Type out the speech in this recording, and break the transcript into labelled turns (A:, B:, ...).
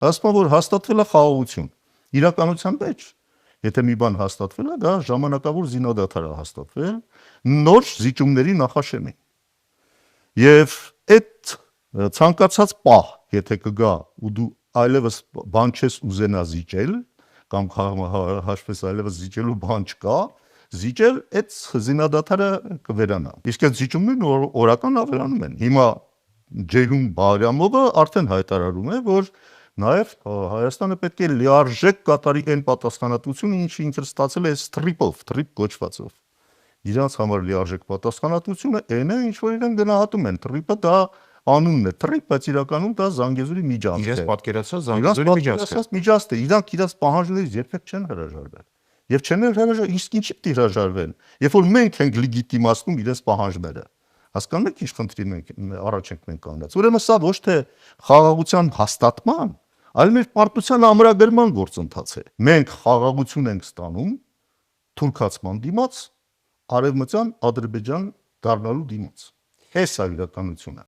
A: Ասում որ հաստատվել է խաղաղություն։ Իրականության մեջ, եթե մի բան հաստատվել է, դա ժամանակավոր զինադադար է հաստատվել նոր զիջումների նախաշեմին։ Եւ այդ ցանկացած պահ, եթե կգա ու դու այլևս բան չես ուզենա զիջել, կամ հաշվես այլևս զիջելու բան չկա, զիջել այդ զինադադարը կվերանա։ Իսկ այդ զիջումներն օրական ավելանում են։ Հիմա Ջեյհուն Բաղրամովը արդեն հայտարարում է, որ նաև Հայաստանը պետք է լիարժեք կատարի այն պատասխանատվությունը, ինչը ինքը ստացել է թրիպ կոչվածով։ Իրանց համար լիարժեք պատասխանատվությունը այն է, ինչ որ իրեն գնահատում են։ Թրիպը դա անունն է, թրիպ, բայց իրականում դա Զանգեզուրի միջանցք է։
B: Իրենց պատկերացած Զանգեզուրի
A: միջանցք է։ Իրանք իրենց պահանջներից երբեք չեն հրաժարվել։ Եվ չեն հրաժարվել, իսկ ինչի՞ պիտի հրաժարվեն, երբ որ մենք ենք լեգիտիմացնում իրենց պահանջները։ Հասկանում եք ինչ խնդրի մենք առաջ ենք մենք կանգնած։ Ուրեմն սա ոչ թե խաղաղության հաստատման, այլ մեր պարտության ամրագրման գործընթաց է։ Մենք խաղաղություն ենք ստանում թուրքացման դիմաց, արևմտյան Ադրբեջան դառնալու դիմաց։ Այս է իրականությունը։